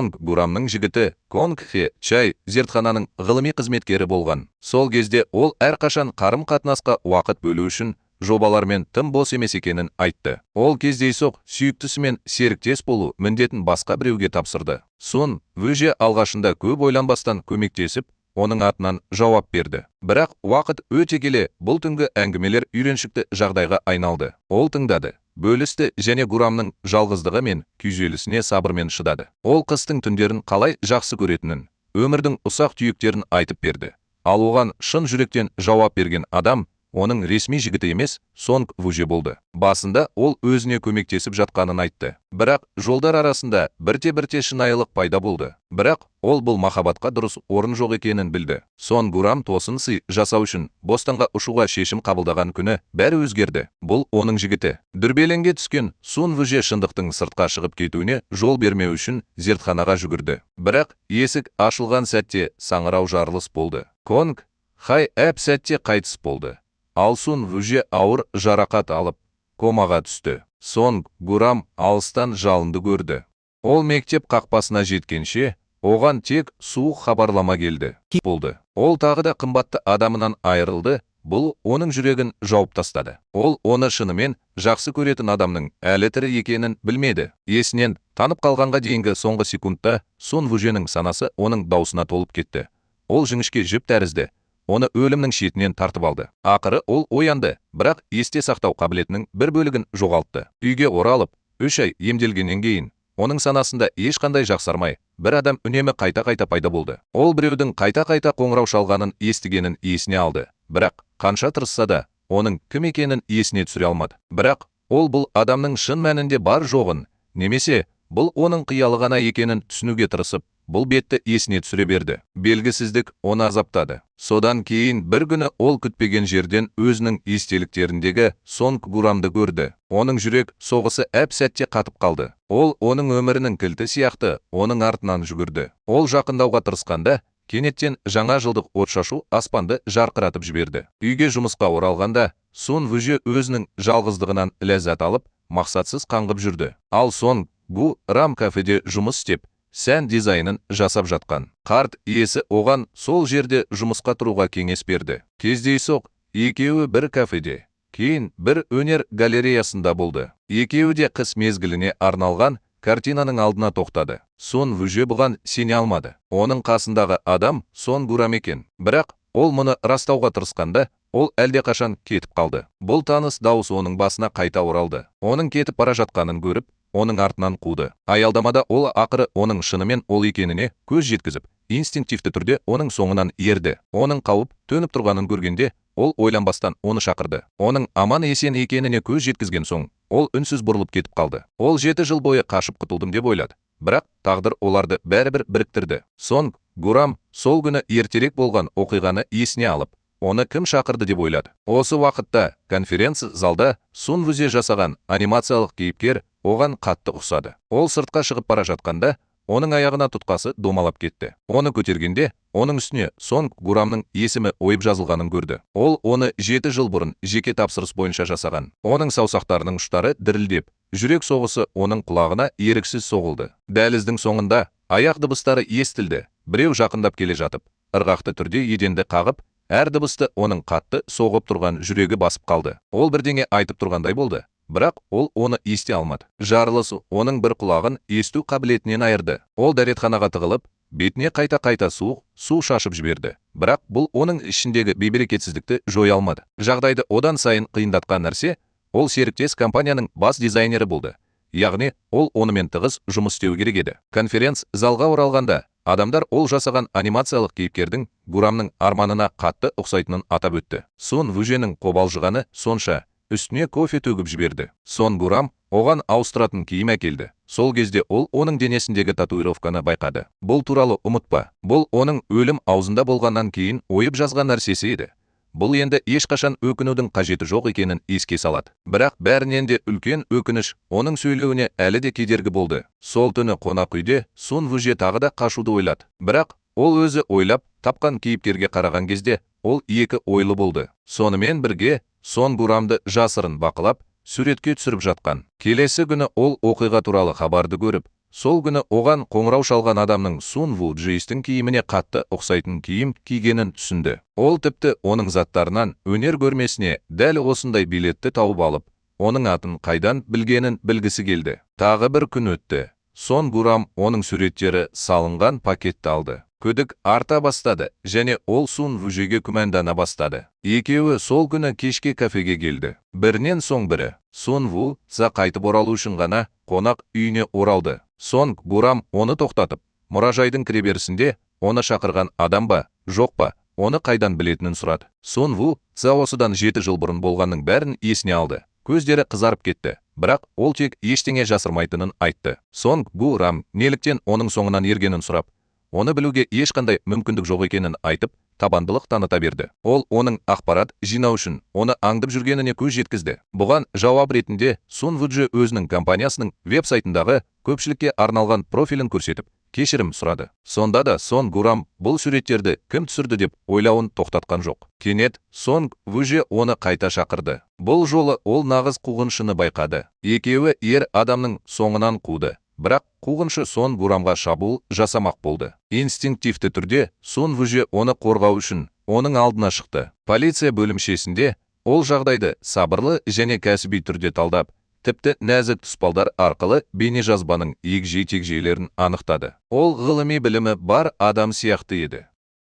Гурамның жігіті Конг Хе Чай зертхананың ғылыми қызметкері болған. Сол кезде ол әрқашан қарым-қатынасқа уақыт бөлу үшін жобалармен тым бос емес екенін айтты. Ол кездейсоқ сүйіктісімен серіктес болу міндетін басқа біреуге тапсырды. Сун Вүже алғашында көп ойланбастан көмектесіп, оның атынан жауап берді. Бірақ уақыт өте келе бұл түнгі әңгімелер үйреншікті жағдайға айналды. Ол тыңдады, бөлісті және Гурамның жалғыздығы мен күйзелісіне сабырмен шыдады. Ол қыстың түндерін қалай жақсы көретінін, өмірдің ұсақ түйектерін айтып берді. Ал оған шын жүректен жауап берген адам оның ресми жігіті емес, Сонг Вүже болды. Басында ол өзіне көмектесіп жатқанын айтты. Бірақ жолдар арасында бірте-бірте шынайылық пайда болды. Бірақ ол бұл махаббатқа дұрыс орын жоқ екенін білді. Сон Гурам тосын сый жасау үшін Бостанға ұшуға шешім қабылдаған күні бәрі өзгерді. Бұл оның жігіті. Дүрбелеңге түскен Сун Вүже шындықтың сыртқа шығып кетуіне жол бермеу үшін зертханаға жүгірді. Бірақ есік ашылған сәтте саңырау жарылыс болды. Конг Хай әп сәтте қайтыс болды. Ал Сун Вүже ауыр жарақат алып, комаға түсті. Сонг Гурам алыстан жалынды көрді. Ол мектеп қақпасына жеткенше, оған тек суық хабарлама келді. Болды. Ол тағы да қымбатты адамынан айырылды, бұл оның жүрегін жауып тастады. Ол оны шынымен жақсы көретін адамның әлі тірі екенін білмеді. Есінен танып қалғанға дейінгі соңғы секундта Сун Вүженің санасы оның даусына толып кетті. Ол жіңішке жіп тәрізді. Оны өлімнің шетінен тартып алды. Ақыры ол оянды, бірақ есте сақтау қабілетінің бір бөлігін жоғалтты. Үйге оралып, 3 ай емделгеннен кейін, оның санасында ешқандай жақсармай, бір адам үнемі қайта-қайта пайда болды. Ол біреудің қайта-қайта қоңырау шалғанын естігенін есіне алды. Бірақ қанша тырысса да, оның кім екенін есіне түсіре алмады. Бірақ ол бұл адамның шын мәнінде бар жоғын, немесе бұл оның қиялы ғана екенін түсінуге тырысып, бұл бетті есіне түсіре берді. Белгісіздік оны азаптады. Содан кейін бір күні ол күтпеген жерден өзінің естеліктеріндегі Сонг Гурамды көрді. Оның жүрек соғысы әп сәтте қатып қалды. Ол оның өмірінің кілті сияқты оның артынан жүгірді. Ол жақындауға тырысқанда, кенеттен жаңа жылдық отшашу аспанды жарқыратып жіберді. Үйге жұмысқа оралғанда, Сун Вүже өзінің жалғыздығынан ләззат алып, мақсатсыз қаңғып жүрді. Ал Сонг Гурам кафеде жұмыс істеп, сән дизайнын жасап жатқан. Қарт иесі оған сол жерде жұмысқа тұруға кеңес берді. Кездейсоқ екеуі бір кафеде, кейін бір өнер галереясында болды. Екеуі де қыс мезгіліне арналған картинаның алдына тоқтады. Сун Вүже бұған сене алмады. Оның қасындағы адам Сон Гурам екен. Бірақ ол мұны растауға тырысқанда, ол әлдеқашан кетіп қалды. Бұл таныс дауыс оның басына қайта оралды. Оның кетіп бара жатқанын көріп, оның артынан қуды. Аялдамада ол ақыры оның шынымен ол екеніне көз жеткізіп, инстинктивті түрде оның соңынан ерді. Оның қауіп төніп тұрғанын көргенде, ол ойланбастан оны шақырды. Оның аман есен екеніне көз жеткізген соң, ол үнсіз бұрылып кетіп қалды. Ол 7 жыл бойы қашып құтылдым деп ойлады. Бірақ тағдыр оларды бәрібір біріктірді. Сонг Гурам сол күні ертерек болған оқиғаны есіне алып, оны кім шақырды деп ойлады. Осы уақытта конференция залда Сун Вүже жасаған анимациялық кейіпкер оған қатты ұқсады. Ол сыртқа шығып бара жатқанда, оның аяғына тұтқасы домалап кетті. Оны көтергенде, оның үстіне Сонг Гурамның есімі ойып жазылғанын көрді. Ол оны 7 жыл бұрын жеке тапсырыс бойынша жасаған. Оның саусақтарының ұштары дірілдеп, жүрек соғысы оның құлағына еріксіз соғылды. Дәліздің соңында аяқ дыбыстары естілді. Біреу жақындап келе жатып, ырғақты түрде еденді қағып, әр дыбысты оның қатты соғып тұрған жүрегі басып қалды. Ол бірдеңе айтып тұрғандай болды. Бірақ ол оны ести алмады. Жарылыс оның бір құлағын есту қабілетінен айырды. Ол дәретханаға тығылып, бетіне қайта-қайта суық су шашып жіберді. Бірақ бұл оның ішіндегі бейберекетсіздікті жоя алмады. Жағдайды одан сайын қиындатқан нәрсе, ол серіктес компанияның бас дизайнері болды. Яғни, ол онымен тығыз жұмыс істеу керек еді. Конференц залға оралғанда, адамдар ол жасаған анимациялық кейіпкердің Гурамның арманына қатты ұқсайтынын атап өтті. Сун Вүженің қобалжығаны сонша, үстіне кофе төгіп жіберді. Сон Гурам оған ауыстыратын киім әкелді. Сол кезде ол оның денесіндегі татуировканы байқады. Бұл туралы ұмытпа. Бұл оның өлім аузында болғаннан кейін ойып жазған нәрсесі еді. Бұл енді ешқашан өкінудің қажеті жоқ екенін еске салады. Бірақ бәрінен де үлкен өкініш оның сөйлеуіне әлі де кедергі болды. Сол түні қонақ үйде Сун Вүже тағы да қашуды ойлады. Бірақ ол өзі ойлап тапқан кейіпкерге қараған кезде ол екі ойлы болды. Сонымен бірге Сон Гурамды жасырын бақылап, суретке түсіріп жатқан. Келесі күні ол оқиға туралы хабарды көріп, сол күні оған қоңырау шалған адамның Сун Ву Джейстің киіміне қатты ұқсайтын киім кигенін түсінді. Ол тіпті оның заттарынан өнер көрмесіне дәл осындай билетті тауып алып, оның атын қайдан білгенін білгісі келді. Тағы бір күн өтті. Сон Гурам оның суреттері салынған пакетті алды. Күдік арта бастады, және ол Сун Вужеге күмәндана бастады. Екеуі сол күні кешке кафеге келді. Бірінен соң бірі. Сун Ву қайтып оралу үшін ғана қонақ үйіне оралды. Сон Гурам оны тоқтатып, мұражайдың кіреберісінде оны шақырған адам ба, жоқ па, оны қайдан білетінін сұрады. Сун Ву осыдан 7 жыл бұрын болғанның бәрін есіне алды. Көздері қызарып кетті, бірақ ол тек ештеңе жасырмайтынын айтты. Сон Гурам неліктен оның соңынан ергенін сұрап, оны білуге ешқандай мүмкіндік жоқ екенін айтып, табандылық таныта берді. Ол оның ақпарат жинау үшін оны аңдып жүргеніне көз жеткізді. Бұған жауап ретінде Сун Вудже өзінің компаниясының веб-сайтындағы көпшілікке арналған профилін көрсетіп, кешірім сұрады. Сонда да Сон Гурам бұл суреттерді кім түсірді деп ойлауын тоқтатқан жоқ. Кенет Сон Вудже оны қайта шақырды. Бұл жолы ол нағыз қуғыншыны байқады. Екеуі ер адамның соңынан қуды. Бірақ қуғыншы Сон Гурамға шабуыл жасамақ болды. Инстинктивті түрде Сон Вудже оны қорғау үшін оның алдына шықты. Полиция бөлімшесінде ол жағдайды сабырлы және кәсіби түрде талдап, тіпті нәзік тұспалдар арқылы бейнежазбаның егжей-тегжейлерін анықтады. Ол ғылыми білімі бар адам сияқты еді.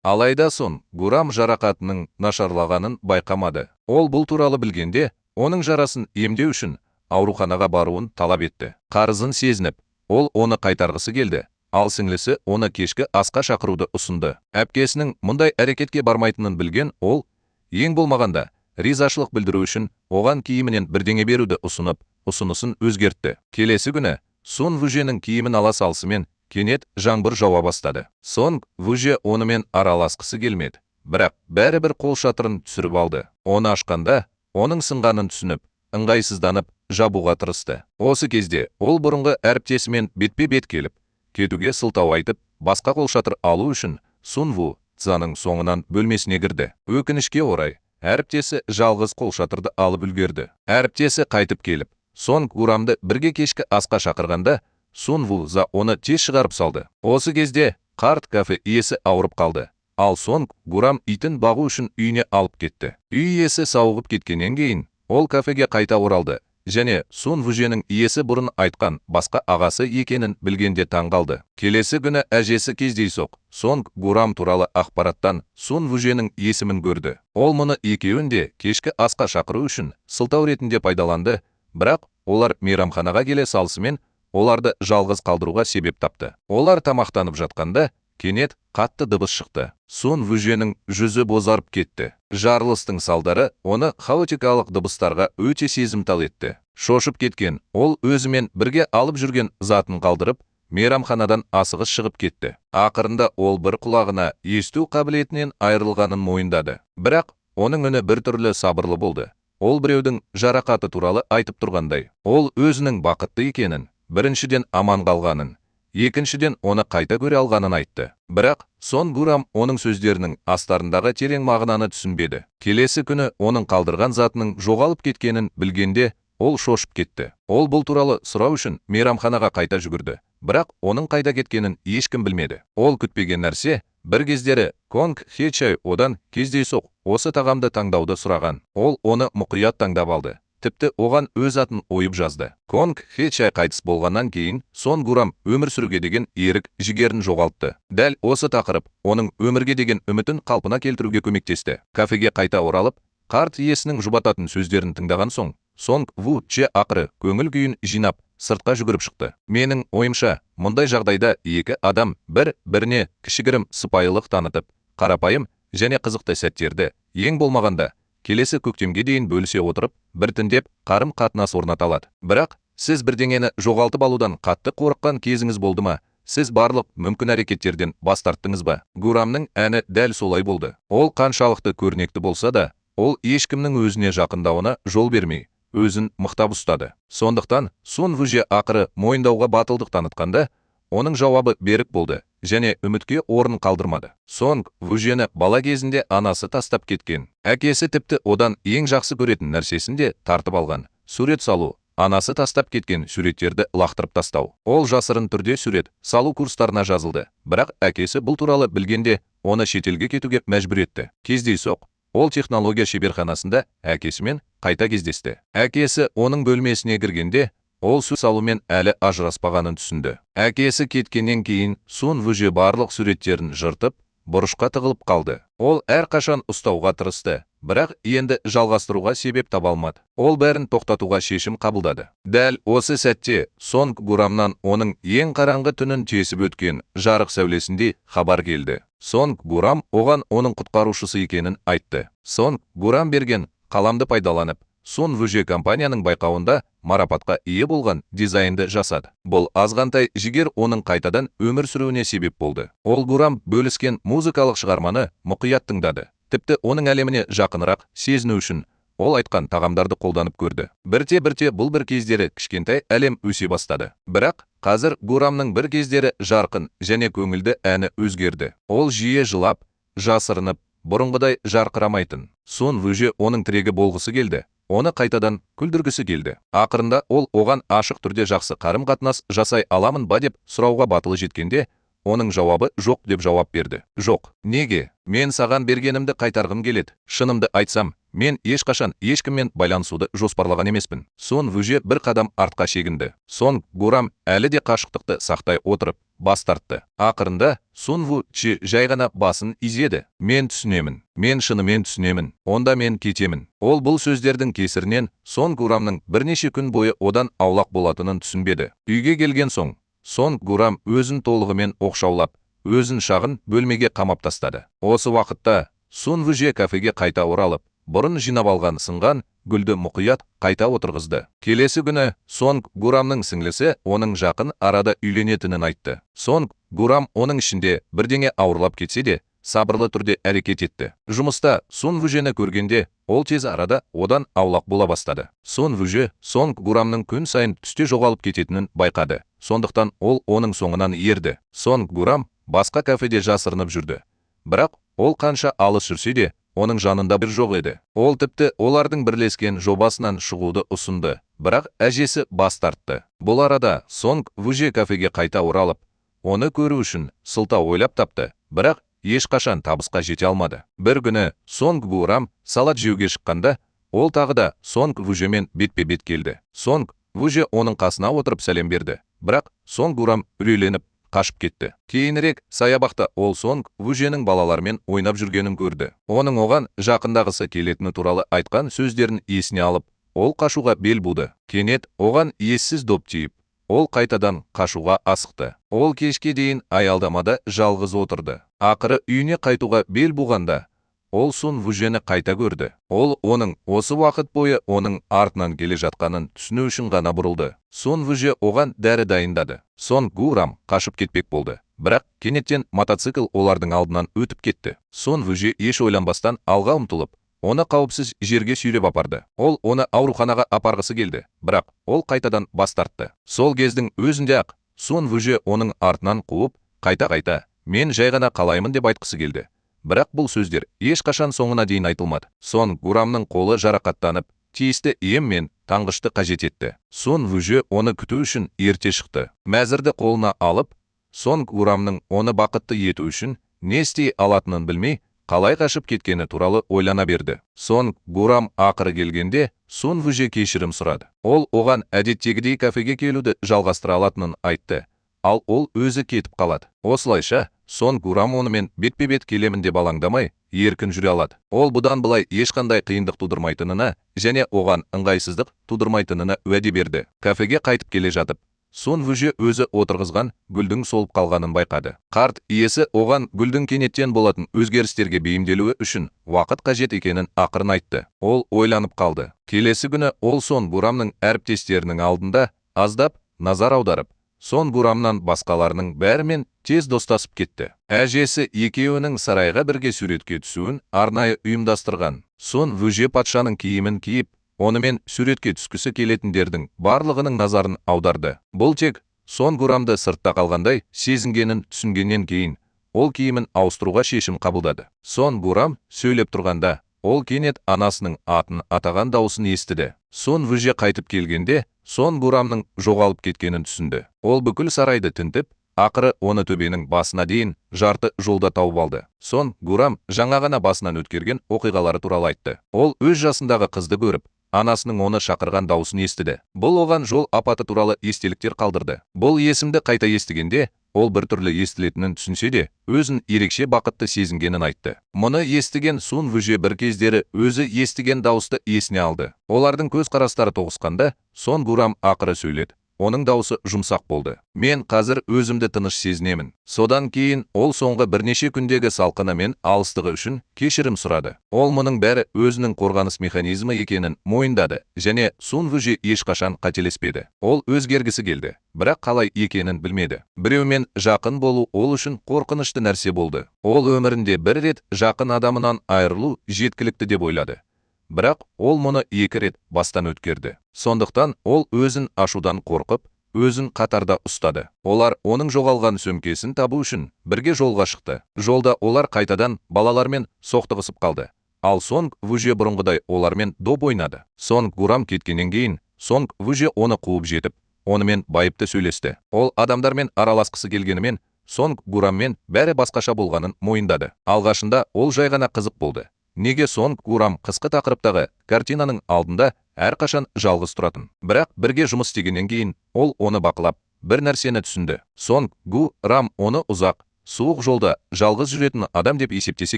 Алайда Сон Гурам жарақатының нашарлағанын байқамады. Ол бұл туралы білгенде, оның жарасын емдеу үшін ауруханаға баруын талап етті. Қарызын сезініп, ол оны қайтарғысы келді, ал сіңлісі оны кешкі асқа шақыруды ұсынды. Әпкесінің мұндай әрекетке бармайтынын білген ол, ең болмағанда, ризашылық білдіру үшін оған киімінен бірдеңе беруді ұсынып, ұсынысын өзгертті. Келесі күні Сун Вуженің киімін ала салысымен кенет жаңбыр жауа бастады. Сон Вуже онымен араласқысы келмеді, бірақ бәрібір қол шатырын түсіріп алды. Оны ашқанда, оның сынғанын түсініп, ыңғайсызданып, жабуға тырысты. Осы кезде ол бұрынғы әріптесімен бетпе-бет келіп, кетуге сылтау айтып, басқа қолшатыр алу үшін Сун Ву Цзаның соңынан бөлмесіне кірді. Өкінішке орай, әріптесі жалғыз қолшатырды алып үлгерді. Әріптесі қайтып келіп, Сон Гурамды бірге кешкі асқа шақырғанда, Сун Ву Цза оны тез шығарып салды. Осы кезде қарт кафе иесі ауырып қалды. Ал Сон Гурам итін бағу үшін үйіне алып кетті. Үй иесі сауығып кеткеннен кейін, ол кафеге қайта оралды. Және Сун Вуженің иесі бұрын айтқан басқа ағасы екенін білгенде таңғалды. Келесі күні әжесі кездейсоқ Сон Гурам туралы ақпараттан Сун Вуженің есімін көрді. Ол мұны екеуін де кешкі асқа шақыру үшін сылтау ретінде пайдаланды, бірақ олар мейрамханаға келе салысымен оларды жалғыз қалдыруға себеп тапты. Олар тамақтанып жатқанда кенет қатты дыбыс шықты. Сун Вуженің жүзі бозарып кетті. Жарылыстың салдары оны хаотикалық дыбыстарға өте сезімтал етті. Шошып кеткен, ол өзімен бірге алып жүрген затын қалдырып, мейрамханадан асығыс шығып кетті. Ақырында ол бір құлағына есту қабілетінен айырылғанын мойындады. Бірақ оның үні біртүрлі сабырлы болды. Ол біреудің жарақаты туралы айтып тұрғандай. Ол өзінің бақытты екенін, біріншіден аман қалғанын, екіншіден оны қайта көре алғанын айтты. Бірақ Сон Гурам оның сөздерінің астарындағы терең мағынаны түсінбеді. Келесі күні оның қалдырған затының жоғалып кеткенін білгенде, ол шошып кетті. Ол бұл туралы сұрау үшін мейрамханаға қайта жүгірді. Бірақ оның қайда кеткенін ешкім білмеді. Ол күтпеген нәрсе, бір кездері Конг Хе Чай одан кездейсоқ осы тағамды таңдауды сұраған. Ол оны мұқият таңдап алды. Тіпті оған өз атын ойып жазды. Конг Хе Чай қайтыс болғаннан кейін Сон Гурам өмір сүруге деген ерік жігерін жоғалтты. Дәл осы тақырып оның өмірге деген үмітін қалпына келтіруге көмектесті. Кафеге қайта оралып, қарт иесінің жұбататын сөздерін тыңдаған соң, Сон Ву Че ақыры көңіл күйін жинап, сыртқа жүгіріп шықты. Менің ойымша, мұндай жағдайда екі адам бір-біріне кішігірім сыпайылық танытып, қарапайым және қызықты сәттерді, ең болмағанда, келесі көктемге дейін бөлісе отырып, біртіндеп қарым-қатынас орната алады. Бірақ сіз бірдеңені жоғалтып алудан қатты қорыққан кезіңіз болды ма? Сіз барлық мүмкін әрекеттерден бас тарттыңыз ба? Гурамның әні дәл солай болды. Ол қаншалықты көрнекті болса да, ол ешкімнің өзіне жақындауына жол бермей, өзін мықтап ұстады. Сондықтан Сун Вуже ақыры мойындауға батылдық танытқанда, оның жауабы берік болды және үмітке орын қалдырмады. Сонг Вужені бала кезінде анасы тастап кеткен. Әкесі тіпті одан ең жақсы көретін нәрсесін де тартып алған. Сурет салу, анасы тастап кеткен суреттерді лақтырып тастау. Ол жасырын түрде сурет салу курстарына жазылды. Бірақ әкесі бұл туралы білгенде, оны шетелге кетуге мәжбүр етті. Кездейсоқ, ол технология шеберханасында әкесімен қайта кездесті. Әкесі оның бөлмесіне кіргенде, ол сурет салумен әлі ажыраспағанын түсінді. Әкесі кеткеннен кейін Сун Вүже барлық суреттерін жыртып, бұрышқа тығылып қалды. Ол әрқашан ұстауға тырысты, бірақ енді жалғастыруға себеп таба алмады. Ол бәрін тоқтатуға шешім қабылдады. Дәл осы сәтте Сонг Гурамнан оның ең қараңғы түнін тесіп өткен жарық сәулесінде хабар келді. Сонг Гурам оған оның құтқарушысы екенін айтты. Сонг Гурам берген қаламды пайдаланып, Сун Вүже компанияның байқауында марапатқа ие болған дизайнды жасады. Бұл азғантай жігер оның қайтадан өмір сүруіне себеп болды. Ол Гурам бөліскен музыкалық шығарманы мұқият тыңдады. Тіпті оның әлеміне жақынырақ сезіну үшін ол айтқан тағамдарды қолданып көрді. Бірте-бірте бұл бір кездері кішкентай әлем өсе бастады. Бірақ қазір Гурамның бір кездері жарқын және көңілді әні өзгерді. Ол жиі жылап, жасырынып, бұрынғыдай жарқырамайтын. Сун Вүже оның тірегі болғысы келді. Оны қайтадан күлдіргісі келді. Ақырында ол оған ашық түрде жақсы қарым-қатынас жасай аламын ба деп сұрауға батылы жеткенде, оның жауабы жоқ деп жауап берді. Жоқ. Неге? Мен саған бергенімді қайтарғым келеді. Шынымды айтсам, мен ешқашан ешкіммен байланысуды жоспарлаған емеспін. Сун Вүже бір қадам артқа шегінді. Сонг Гурам әлі де қашықтықты сақтай отырып, бас тартты. Ақырында Сун Вүже жай ғана басын изеді. Мен түсінемін. Мен шынымен түсінемін. Онда мен кетемін. Ол бұл сөздердің кесірінен Сонг Гурамның бірнеше күн бойы одан аулақ болатынын түсінбеді. Үйге келген соң, Сонг Гурам өзін толығымен оқшаулап, өзін шағын бөлмеге қамап тастады. Осы уақытта Сун Вүже кафеге қайта оралып, бұрын жинап алған сынған гүлді мұқият қайта отырғызды. Келесі күні Сонг Гурамның сіңлісі оның жақын арада үйленетінін айтты. Сонг Гурам оның ішінде бірдеңе ауырлап кетсе де, сабырлы түрде әрекет етті. Жұмыста Сун Вүжені көргенде, ол тез арада одан аулақ бола бастады. Сун Вүже Сонг Гурамның күн сайын түсте жоғалып кететінін байқады. Сондықтан ол оның соңынан ерді. Сонг Гурам басқа кафеде жасырынып жүрді. Бірақ ол қанша алыс жүрсе де, оның жанында бір жоқ еді. Ол тіпті олардың бірлескен жобасынан шығуды ұсынды, бірақ әжесі бас тартты. Бұл арада Сонг Вүже кафеге қайта оралып, оны көру үшін сылтау ойлап тапты, бірақ ешқашан табысқа жете алмады. Бір күні Сонг Гурам салат жеуге шыққанда, ол тағы да Сонг Вүжемен бетпе-бет келді. Сонг Вүже оның қасына отырып сәлем берді, бірақ Сонг Гурам үрейленіп қашып кетті. Кейінірек саябақта ол Сонг Вүженің балалармен ойнап жүргенін көрді. Оның оған жақындағысы келетіні туралы айтқан сөздерін есіне алып, ол қашуға бел буды. Кенет оған ессіз доп тиіп, ол қайтадан қашуға асықты. Ол кешке дейін аялдамада жалғыз отырды. Ақыры үйіне қайтуға бел буғанда, ол Сун Вүжені қайта көрді. Ол оның осы уақыт бойы оның артынан келе жатқанын түсіну үшін ғана бұрылды. Сун Вүже оған дәрі дайындады. Сонг Гурам қашып кетпек болды. Бірақ кенеттен мотоцикл олардың алдынан өтіп кетті. Сун Вүже еш ойланбастан алға ұмтылып, оны қауіпсіз жерге сүйреп апарды. Ол оны ауруханаға апарғысы келді, бірақ ол қайтадан бас тартты. Сол кездің өзінде-ақ Сун Вүже оның артынан қуып, қайта-қайта, мен жай ғана қалаймын деп айтқысы келді. Бірақ бұл сөздер ешқашан соңына дейін айтылмады. Сонг Гурамның қолы жарақаттанып, тиісті ем мен таңғышты қажет етті. Сун Вүже оны күту үшін ерте шықты. Мәзірді қолына алып, Сонг Гурамның оны бақытты ету үшін не істей алатынын білмей, қалай қашып кеткені туралы ойлана берді. Сонг Гурам ақыры келгенде, Сун Вүже кешірім сұрады. Ол оған әдеттегідей кафеге келуді жалғастыра алатынын айтты, ал ол өзі кетіп қалады. Осылайша Сонг Гурам онымен бетпе-бет келемін деп алаңдамай, еркін жүре алады. Ол бұдан былай ешқандай қиындық тудырмайтынына және оған ыңғайсыздық тудырмайтынына уәде берді. Кафеге қайтып келе жатып, Сун Вүже өзі отырғызған гүлдің солып қалғанын байқады. Қарт иесі оған гүлдің кенеттен болатын өзгерістерге бейімделуі үшін уақыт қажет екенін ақырын айтты. Ол ойланып қалды. Келесі күні ол Сонг Гурамның әріптестерінің алдында аздап назар аударып, Сонг Гурамнан басқаларының бәрімен тез достасып кетті. Әжесі екеуінің сарайға бірге суретке түсуін арнайы ұйымдастырған. Сун Вүже патшаның киімін киіп, онымен суретке түскісі келетіндердің барлығының назарын аударды. Бұл тек Сонг Гурамды сыртта қалғандай сезінгенін түсінгеннен кейін, ол киімін ауыстыруға шешім қабылдады. Сонг Гурам сөйлеп тұрғанда, ол кенет анасының атын атаған даусын естіді. Сон Вүже қайтып келгенде, Сон Гурамның жоғалып кеткенін түсінді. Ол бүкіл сарайды тінтіп, ақыры оны төбенің басына дейін жарты жолда тауып алды. Сон Гурам жаңа ғана басынан өткерген оқиғалары туралы айтты. Ол өз жасындағы қызды көріп, анасының оны шақырған даусын естіді. Бұл оған жол апаты туралы естеліктер қалдырды. Бұл есімді қайта естігенде, ол біртүрлі естілетінін түсінсе де, өзін ерекше бақытты сезінгенін айтты. Мұны естіген Сон Вүже бір кездері өзі естіген дауысты есіне алды. Олардың көзқарастары тоғысқанда, Сон Гурам ақыры сөйледі. Оның даусы жұмсақ болды. Мен қазір өзімді тыныш сезінемін. Содан кейін ол соңғы бірнеше күндегі салқыны мен алыстығы үшін кешірім сұрады. Ол мұның бәрі өзінің қорғаныс механизмі екенін мойындады, және Сон Вүже ешқашан қателеспеді. Ол өзгергісі келді, бірақ қалай екенін білмеді. Біреумен жақын болу ол үшін қорқынышты нәрсе болды. Ол өмірінде бір рет жақын адамынан айырылу жеткілікті деп ойлады. Бірақ ол мұны 2 рет бастан өткерді. Сондықтан ол өзін ашудан қорқып, өзін қатарда ұстады. Олар оның жоғалған сөмкесін табу үшін бірге жолға шықты. Жолда олар қайтадан балалармен соқтығысып қалды. Ал Сонг Вүже бұрынғыдай олармен доп ойнады. Сонг Гурам кеткеннен кейін, Сонг Вүже оны қуып жетіп, онымен байыпты сөйлесті. Ол адамдармен араласқысы келгенімен, Сонг Гураммен бәрі басқаша болғанын мойындады. Алғашында ол жай ғана қызық болды. Неге Сонг Гурам қысқы тақырыптағы картинаның алдында әрқашан жалғыз тұратын. Бірақ бірге жұмыс істегеннен кейін ол оны бақылап, бір нәрсені түсінді. Сонг Гурам оны ұзақ, суық жолда жалғыз жүретін адам деп есептесе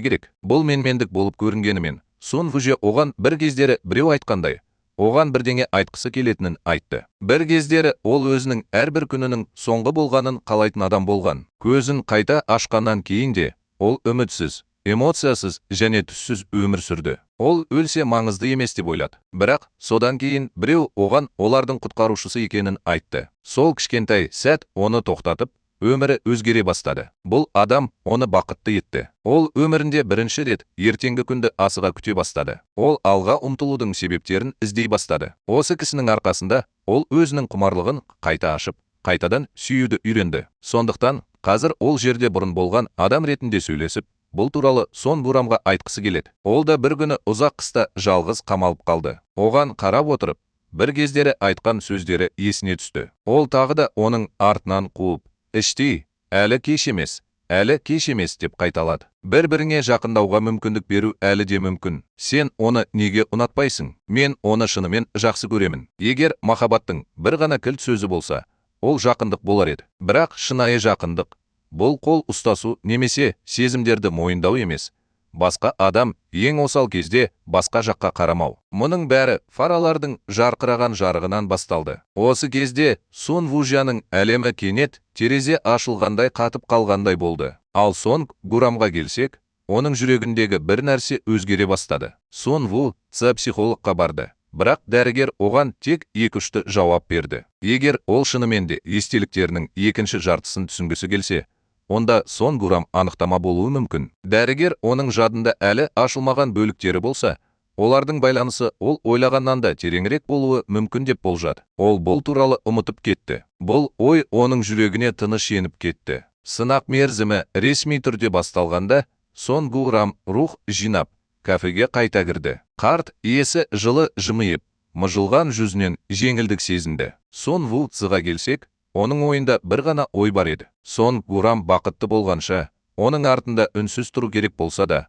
керек. Бұл менмендік болып көрінгенімен, Сон Вүже оған бір кездері біреу айтқандай, оған бірдеңе айтқысы келетінін айтты. Бір кездері ол өзінің әрбір күнінің соңғы болғанын қалайтын адам болған. Көзін қайта ашқаннан кейін де ол үмітсіз, эмоциясыз және түссіз өмір сүрді. Ол өлсе маңызды емес деп ойлады. Бірақ содан кейін біреу оған олардың құтқарушысы екенін айтты. Сол кішкентай сәт оны тоқтатып, өмірі өзгере бастады. Бұл адам оны бақытты етті. Ол өмірінде бірінші рет ертеңгі күнді асыға күте бастады. Ол алға ұмтылудың себептерін іздей бастады. Осы кісінің арқасында ол өзінің құмарлығын қайта ашып, қайтадан сүюді үйренді. Сондықтан қазір ол жерде бұрын болған адам ретінде сөйлесіп, бұл туралы Сон Гурамға айтқысы келеді. Ол да бір күні ұзақ қыста жалғыз қамалып қалды. Оған қарап отырып, бір кездері айтқан сөздері есіне түсті. Ол тағы да оның артынан қуып, іштей, әлі кеш емес деп қайталады. Бір-біріңе жақындауға мүмкіндік беру әлі де мүмкін. Сен оны неге ұнатпайсың? Мен оны шынымен жақсы көремін. Егер махаббаттың бір ғана кілт сөзі болса, ол жақындық болар еді. Бірақ шынайы жақындық бұл қол ұстасу немесе сезімдерді мойындау емес. Басқа адам ең осал кезде басқа жаққа қарамау. Мұның бәрі фаралардың жарқыраған жарығынан басталды. Осы кезде Сон Вүженің әлемі кенет терезе ашылғандай қатып қалғандай болды. Ал Сонг Гурамға келсек, оның жүрегіндегі бір нәрсе өзгере бастады. Сон Вүже психологқа барды. Бірақ дәрігер оған тек 2-3 жауап берді. Егер ол шынымен де естеліктерінің екінші жартысын түсінгісі келсе, онда Сон Гурам анықтама болуы мүмкін. Дәрігер оның жадында әлі ашылмаған бөліктері болса, олардың байланысы ол ойлағаннан да тереңірек болуы мүмкін деп болжады. Ол бұл туралы ұмытып кетті. Бұл ой оның жүрегіне тыныш еніп кетті. Сынақ мерзімі ресми түрде басталғанда, Сон Гурам рух жинап, кафеге қайта кірді. Қарт иесі жылы жымиып, мыжылған жүзінен жеңілдік сезінді. Сон Вүжеға келсек, оның ойында бір ғана ой бар еді. Сонг Гурам бақытты болғанша, оның артында үнсіз тұру керек болса да,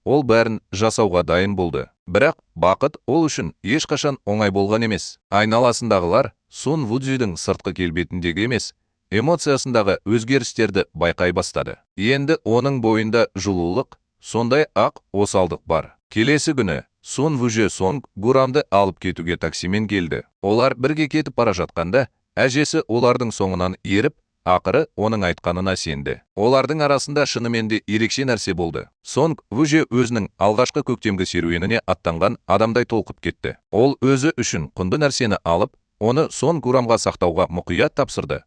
ол бәрін жасауға дайын болды. Бірақ бақыт ол үшін ешқашан оңай болған емес. Айналасындағылар Сон Вүжедің сыртқы келбетіндегі емес, эмоциясындағы өзгерістерді байқай бастады. Енді оның бойында жылулық, сондай ақ осалдық бар. Келесі күні Сон Вүже Сонг Гурамды алып кетуге таксимен келді. Олар бірге кетіп бара жатқанда, әжесі олардың соңынан еріп, ақыры оның айтқанына сенді. Олардың арасында шынымен де ерекше нәрсе болды. Сонг Вүже өзінің алғашқы көктемгі серуеніне аттанған адамдай толқып кетті. Ол өзі үшін құнды нәрсені алып, оны Сонг Гурамға сақтауға мұқият тапсырды.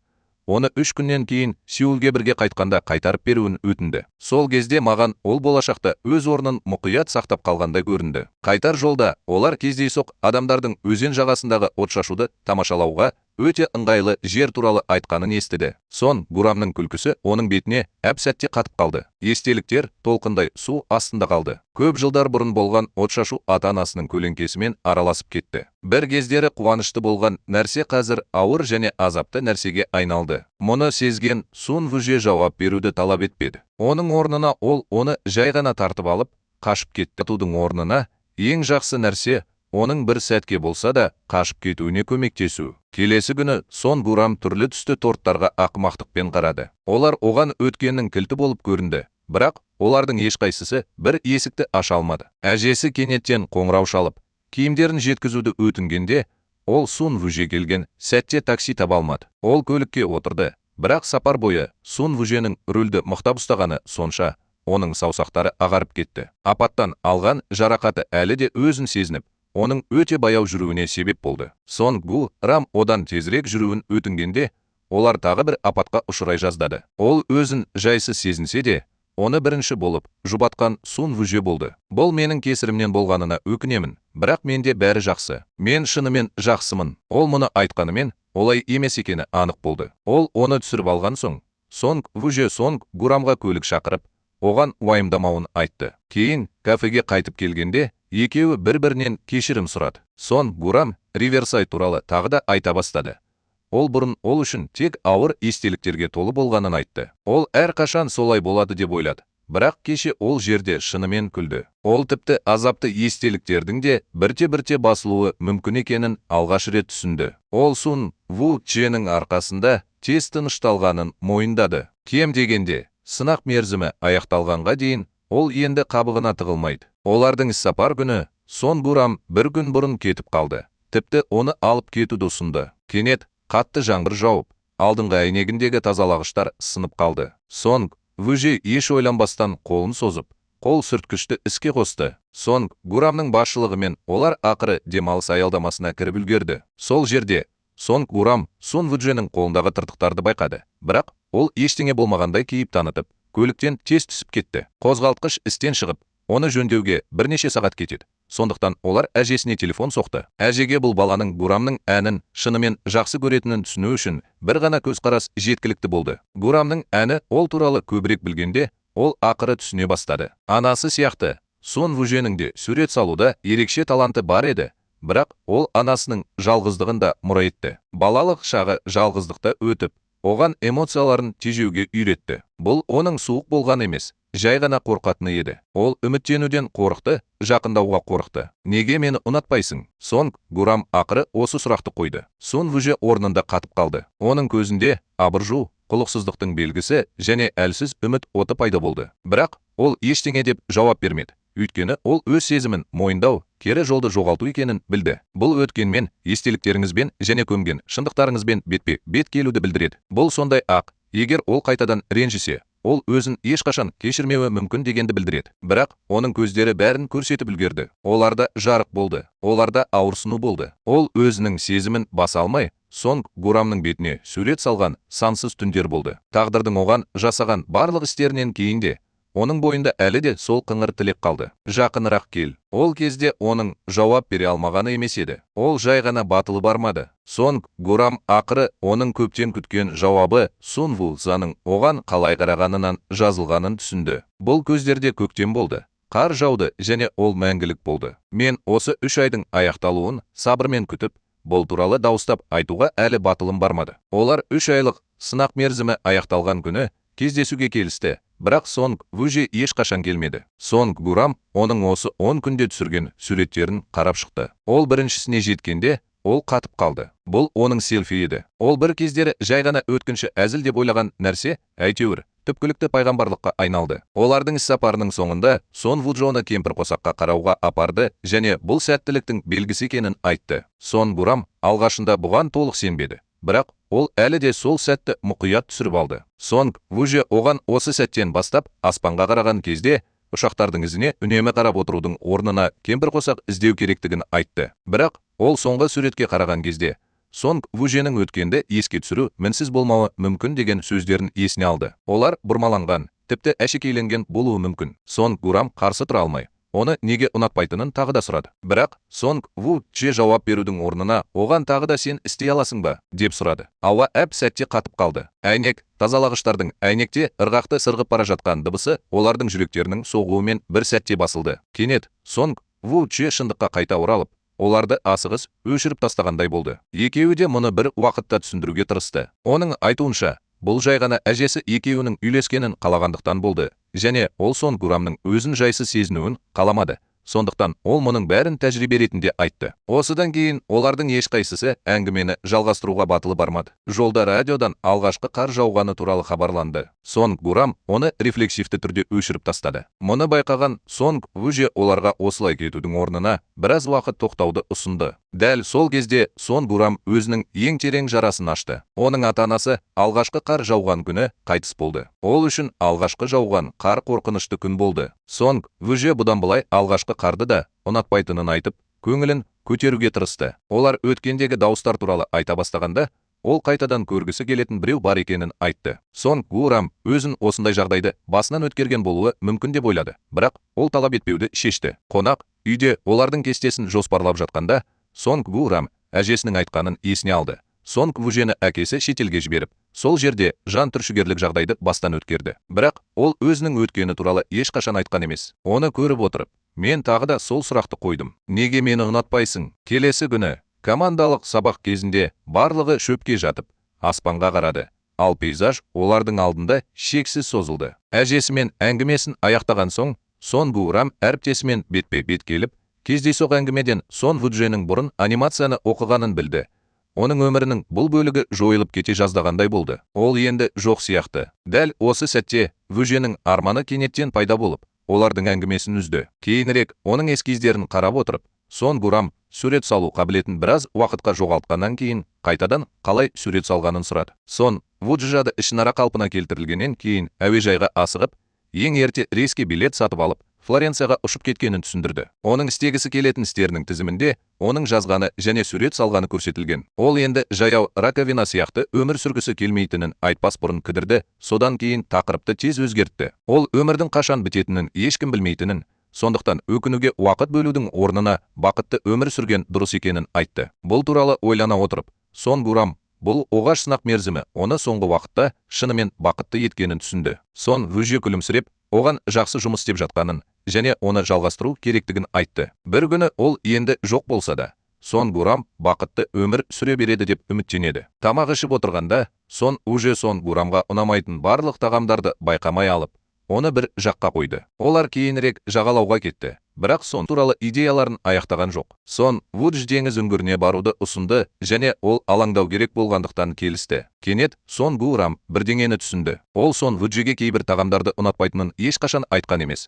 Оны 3 күннен кейін Сеулге бірге қайтқанда қайтарып беруін өтінді. Сол кезде маған ол болашақта өз орнын мұқият сақтап қалғандай көрінді. Қайтар жолда олар кездейсоқ адамдардың өзен жағасындағы отшашуды тамашалауға өте ыңғайлы жер туралы айтқанын естіді. Сон Гурамның күлкісі оның бетіне әп-сәтте қатып қалды. Естеліктер толқындай су астында қалды. Көп жылдар бұрын болған отшашу ата-анасының көлеңкесімен араласып кетті. Бір кездері қуанышты болған нәрсе қазір ауыр және азапты нәрсеге айналды. Мұны сезген Сун Вуже жауап беруді талап етпеді. Оның орнына ол оны жай ғана тартып алып, қашып кетті. Тудың орнына ең жақсы нәрсе оның бір сәтке болса да қашып кетуіне көмектесу. Келесі күні Сон Гурам түрлі түсті торттарға ақымақтықпен қарады. Олар оған өткеннің кілті болып көрінді, бірақ олардың ешқайсысы бір есікті аша алмады. Әжесі кенеттен қоңырау шалып, киімдерін жеткізуді өтінгенде, ол Сун Вуже келген сәтте такси таба алмады. Ол көлікке отырды, бірақ сапар бойы Сун Вуженің рөлді мықтап ұстағаны сонша, оның саусақтары ағарып кетті. Апаттан алған жарақаты әлі де өзін сезініп, оның өте баяу жүруіне себеп болды. Сон Гурам одан тезірек жүруін өтінгенде, олар тағы бір апатқа ұшырай жаздады. Ол өзін жайсыз сезінсе де, оны бірінші болып жұбатқан Сун Вуже болды. Бұл менің кесірімнен болғанына өкінемін, бірақ менде бәрі жақсы. Мен шынымен жақсымын. Ол мұны айтқанымен, олай емес екені анық болды. Ол оны түсіріп алған соң, Сон Вуже Сон Гурамға көлік шақырып, оған уайымдамауын айтты. Кейін кафеге қайтып келгенде, екеуі бір-бірінен кешірім сұрады. Сон Гурам Риверсайд туралы тағы да айта бастады. Ол бұрын ол үшін тек ауыр естеліктерге толы болғанын айтты. Ол әрқашан солай болады деп ойлады. Бірақ кеше ол жерде шынымен күлді. Ол тіпті азапты естеліктердің де бірте-бірте басылуы мүмкін екенін алғаш рет түсінді. Ол Сун Вуженің арқасында тез тынышталғанын мойындады. Кем дегенде, сынақ мерзімі аяқталғанға дейін ол енді қабығына тығылмайды. Олардың іссапар күні Сон Гурам бір күн бұрын кетіп қалды. Тіпті оны алып кетуді ұсынды. Кенет қатты жаңбыр жауып, алдыңғы әйнегіндегі тазалағыштар сынып қалды. Сон Вуже еш ойланбастан қолын созып, қол сүрткішті іске қосты. Сон Гурамның басшылығымен олар ақыры демалыс аялдамасына кіріп үлгерді. Сол жерде Сон Гурам Сун Вуженің қолындағы тыртықтарды байқады. Бірақ ол ештеңе болмағандай кейіп танытып, көліктен тез түсіп кетті. Қозғалтқыш істен шығып, оны жөндеуге бірнеше сағат кетеді. Сондықтан олар әжесіне телефон соқты. Әжеге бұл баланың Гурамның әнін шынымен жақсы көретінін түсіну үшін бір ғана көзқарас жеткілікті болды. Гурамның әні ол туралы көбірек білгенде, ол ақыры түсіне бастады. Анасы сияқты Сон Вуженің де сурет салуда ерекше таланты бар еді, бірақ ол анасының жалғыздығын да мұра етті. Балалық шағы жалғыздықта өтіп, оған эмоцияларын тежеуге үйретті. Бұл оның суық болған емес, жай ғана қорқатыны еді. Ол үміттенуден қорықты, жақындауға қорықты. Неге мені ұнатпайсың? Сон Гурам ақыры осы сұрақты қойды. Сун Вуже орнында қатып қалды. Оның көзінде абыржу, құлықсыздықтың белгісі және әлсіз үміт оты пайда болды. Бірақ ол ештеңе деп жауап бермеді. Өйткені ол өз сезімін мойындау, кері жолды жоғалту екенін білді. Бұл өткенмен, естеліктеріңізбен және көмген шындықтарыңызбен бетпе-бет келуді білдіреді. Бұл сондай ақ, егер ол қайтадан ренжісе, ол өзін ешқашан кешірмеуі мүмкін дегенді білдіреді. Бірақ оның көздері бәрін көрсетіп үлгерді. Оларда жарық болды, оларда ауырсыну болды. Ол өзінің сезімін баса алмай, Сон Гурамның бетіне сурет салған сансыз түндер болды. Тағдырдың оған жасаған барлық істерінен кейін де, оның бойында әлі де сол қыңыр тілек қалды. Жақынырақ кел. Ол кезде оның жауап бере алмағаны емес еді. Ол жай ғана батылы бармады. Сон Гурам ақыры оның көптен күткен жауабы Сун Вуженің оған қалай қарағанынан жазылғанын түсінді. Бұл көздерде көктем болды. Қар жауды және ол мәңгілік болды. Мен осы 3 айдың аяқталуын сабырмен күтіп, бұл туралы дауыстап айтуға әлі батылым бармады. Олар 3 айлық сынақ мерзімі аяқталған күні кездесуге келісті. Бірақ Сон Вуже ешқашан келмеді. Сон Гурам оның осы 10 күнде түсірген суреттерін қарап шықты. Ол біріншісіне жеткенде, ол қатып қалды. Бұл оның селфи еді. Ол бір кездері жай ғана өткінші әзіл деп ойлаған нәрсе, әйтеуір, түпкілікті пайғамбарлыққа айналды. Олардың іссапарының соңында Сон Вужені кемпір-қосаққа қарауға апарды және бұл сәттіліктің белгісі екенін айтты. Сон Гурам алғашында бұған толық сенбеді. Бірақ ол әлі де сол сәтті мұқият түсіріп алды. Сон Вуже оған осы сәттен бастап аспанға қараған кезде ұшақтардың ізіне үнемі қарап отырудың орнына кемпір-қосақ іздеу керектігін айтты. Бірақ ол соңғы суретке қараған кезде Сон Вуженің өткенді еске түсіру мінсіз болмауы мүмкін деген сөздерін есіне алды. Олар бұрмаланған, тіпті әшекейленген болуы мүмкін. Сон Гурам қарсы тұра алмай, оны неге ұнатпайтынын тағы да сұрады. Бірақ Сонг Ву Дже жауап берудің орнына оған тағы да сен істей аласың ба деп сұрады. Ауа әп-сәтте қатып қалды. Әйнек тазалағыштардың әйнекте ырғақты сырғып бара жатқан дыбысы олардың жүректерінің соғуымен бір сәтте басылды. Кенет Сонг Ву Дже шындыққа қайта оралып, оларды асығыс өшіріп тастағандай болды. Екеуі де мұны бір уақытта түсіндіруге тырысты. Оның айтуынша, бұл жай ғана әжесі екеуінің үйлескенін қалағандықтан болды, және ол Сонг Гурамның өзін жайсыз сезінуін қаламады. Сондықтан ол мұның бәрін тәжірибе ретінде айтты. Осыдан кейін олардың ешқайсысы әңгімені жалғастыруға батылы бармады. Жолда радиодан алғашқы қар жауғаны туралы хабарланды. Сонг Гурам оны рефлексивті түрде өшіріп тастады. Мұны байқаған Сонг Ву Дже оларға осылай кетудің орнына біраз уақыт тоқтауды ұсынды. Дәл сол кезде Сонг Гурам өзінің ең терең жарасын ашты. Оның ата-анасы алғашқы қар жауған күні қайтыс болды. Ол үшін алғашқы жауған қар қорқынышты күн болды. Сонг Ву Дже бұдан былай алғашқы қарды да ұнатпайтынын айтып, көңілін көтеруге тырысты. Олар өткендегі дауыстар туралы айта бастағанда, ол қайтадан көргісі келетін біреу бар екенін айтты. Сонг Гурам өзін осындай жағдайды басынан өткерген болуы мүмкін деп ойлады, бірақ ол талап етпеуді шешті. Қонақ үйде олардың кестесін жоспарлап жатқанда, Сонг Гурам әжесінің айтқанын есіне алды. Сонг Ву Джені әкесі шетелге жіберіп, сол жерде жан түршігерлік жағдайды бастан өткерді. Бірақ ол өзінің өткені туралы ешқашан айтқан емес. Оны көріп отырып, мен тағы да сол сұрақты қойдым. Неге мені ұнатпайсың? Келесі күні командалық сабақ кезінде барлығы шөпке жатып, аспанға қарады. Ал пейзаж олардың алдында шексіз созылды. Әжесімен әңгімесін аяқтаған соң, Сонг Гурам әріптесімен бетпе-бет келіп, кездейсоқ әңгімеден Сонг Ву Дженің бұрын анимацияны оқығанын білді. Оның өмірінің бұл бөлігі жойылып кете жаздағандай болды. Ол енді жоқ сияқты. Дәл осы сәтте Ву Дженің арманы кенеттен пайда болып, олардың әңгімесін үзді. Кейінірек оның эскиздерін қарап отырып, Сонг Гурам сурет салу қабілетін біраз уақытқа жоғалтқаннан кейін қайтадан қалай сурет салғанын сұрады. Сонг Ву Джады ішінара қалпына келтірілгеннен кейін әуежайға асығып, ең ерте рейске билет сатып алып, Флоренцияға ұшып кеткенін түсіндірді. Оның істегісі келетін істерінің тізімінде оның жазғаны және сурет салғаны көрсетілген. Ол енді жаяу раковина сияқты өмір сүргісі келмейтінін айтпас бұрын кідірді, содан кейін тақырыпты тез өзгертті. Ол өмірдің қашан бітетінін ешкім білмейтінін, сондықтан өкінуге уақыт бөлудің орнына бақытты өмір сүрген дұрыс екенін айтты. Бұл туралы ойлана отырып, Сонг Гурам бұл оғаш сынақ мерзімі оны соңғы уақытта шынымен бақытты еткенін түсінді. Сонг Ву Дже күлімсіреп, оған жақсы жұмыс істеп жатқанын және оны жалғастыру керектігін айтты. Бір күні ол енді жоқ болса да, Сонг Гурам бақытты өмір сүре береді деп үміттенеді. Тамақ ішіп отырғанда, Сонг Ву Дже Сонг Гурамға ұнамайтын барлық тағамдарды байқамай алып, оны бір жаққа қойды. Олар кейінірек жағалауға кетті. Бірақ Сонг туралы идеяларын аяқтаған жоқ. Сонг Ву Дже теңіз үңгіріне баруды ұсынды және ол алаңдау керек болғандықтан келісті. Кенет Сонг Гурам бірдеңені түсінді. Ол Сонг Ву Джеге кейбір тағамдарды ұнатпайтынын ешқашан айтқан емес.